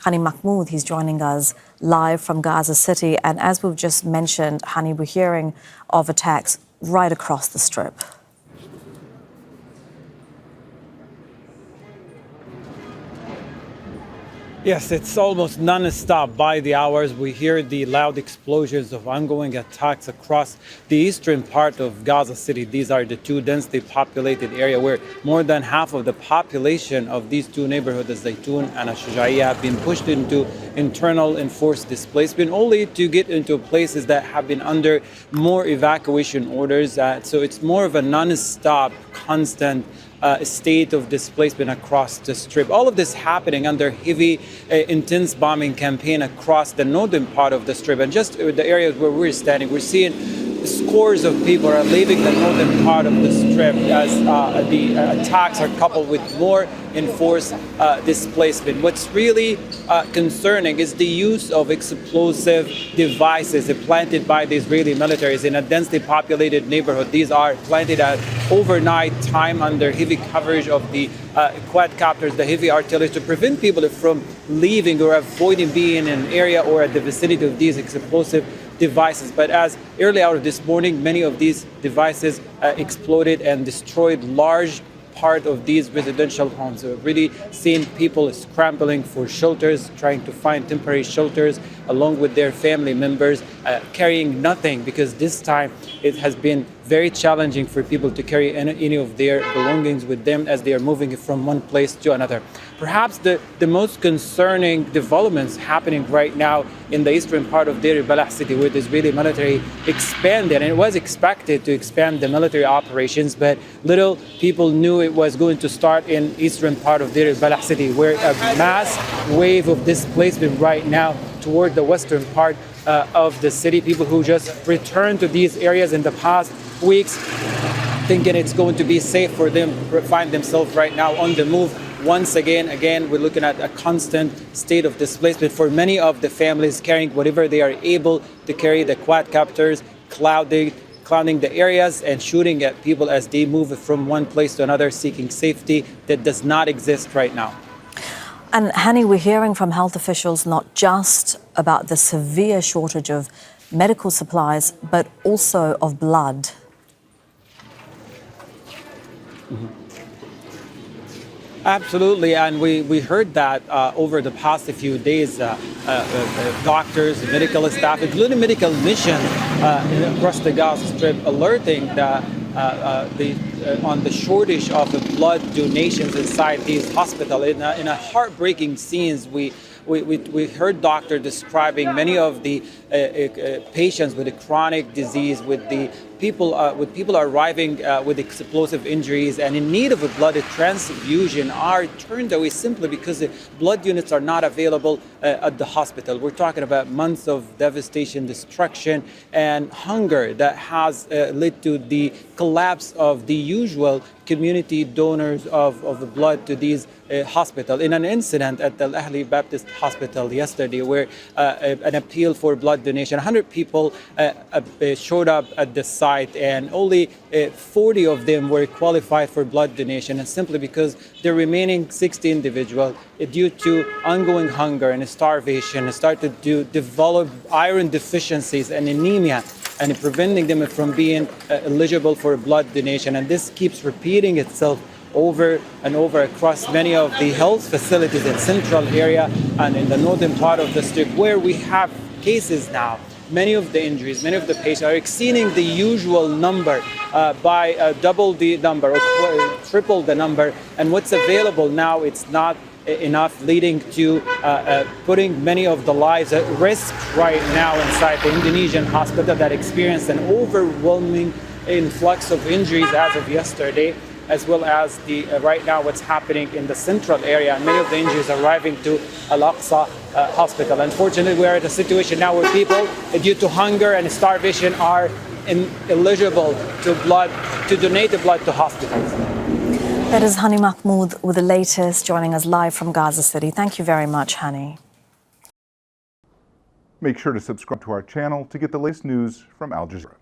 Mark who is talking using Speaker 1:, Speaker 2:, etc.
Speaker 1: Hani Mahmoud. He's joining us live from Gaza City. And as we've just mentioned, Hani, we're hearing of attacks right across the Strip.
Speaker 2: Yes, it's almost non-stop by the hours. We hear the loud explosions of ongoing attacks across the eastern part of Gaza City. These are the two densely populated areas where more than half of the population of these two neighborhoods, Zaytun and Shujaiya, have been pushed into internal enforced displacement, only to get into places that have been under more evacuation orders. So it's more of a non-stop, constant state of displacement across the Strip. All of this happening under heavy, intense bombing campaign across the northern part of the Strip. And just the areas where we're standing, we're seeing scores of people are leaving the northern part of the Strip as the attacks are coupled with more enforced displacement. What's really concerning is the use of explosive devices planted by the Israeli militaries in a densely populated neighborhood. These are planted at overnight time under heavy coverage of the quadcopters, the heavy artillery, to prevent people from leaving or avoiding being in an area or at the vicinity of these explosive devices. But as early hours this morning, many of these devices exploded and destroyed large part of these residential homes. So we've really seen people scrambling for shelters, trying to find temporary shelters along with their family members, carrying nothing, because this time it has been very challenging for people to carry any of their belongings with them as they are moving from one place to another. Perhaps the most concerning developments happening right now in the eastern part of Deir al-Balah city, where the Israeli military expanded, and it was expected to expand the military operations, but little people knew it was going to start in eastern part of Deir al-Balah city, where a mass wave of displacement right now toward the western part of the city. People who just returned to these areas in the past weeks, thinking it's going to be safe for them, find themselves right now on the move. Once again, we're looking at a constant state of displacement for many of the families, carrying whatever they are able to carry, the quadcopters, clouding the areas and shooting at people as they move from one place to another, seeking safety that does not exist right now.
Speaker 1: And Hani, we're hearing from health officials not just about the severe shortage of medical supplies, but also of blood.
Speaker 2: Mm-hmm. Absolutely, and we heard that over the past few days, doctors, medical staff, including medical missions across the Gaza Strip, alerting that on the shortage of blood donations inside these hospitals. In a heartbreaking scenes, we heard doctors describing many of the patients with a chronic disease, with people arriving with explosive injuries and in need of a blood transfusion are turned away simply because the blood units are not available at the hospital. We're talking about months of devastation, destruction, and hunger that has led to the collapse of the usual community donors of the blood to these hospitals. In an incident at the Al Ahli Baptist Hospital yesterday, where an appeal for blood donation, 100 people showed up at the site, and only 40 of them were qualified for blood donation, and simply because the remaining 60 individuals, due to ongoing hunger and starvation, started to develop iron deficiencies and anemia, and preventing them from being eligible for blood donation. And this keeps repeating itself over and over across many of the health facilities in central area and in the northern part of the Strip, where we have cases now. Many of the injuries, many of the patients are exceeding the usual number by double the number or triple the number. And what's available now, it's not enough, leading to putting many of the lives at risk right now inside the Indonesian hospital that experienced an overwhelming influx of injuries as of yesterday, as well as the right now what's happening in the central area, and many of the injuries arriving to Al-Aqsa hospital. Unfortunately, we are at a situation now where people, due to hunger and starvation, are ineligible to donate the blood to hospitals.
Speaker 1: That is Hani Mahmoud with the latest, joining us live from Gaza City. Thank you very much, Hani.
Speaker 3: Make sure to subscribe to our channel to get the latest news from Al Jazeera.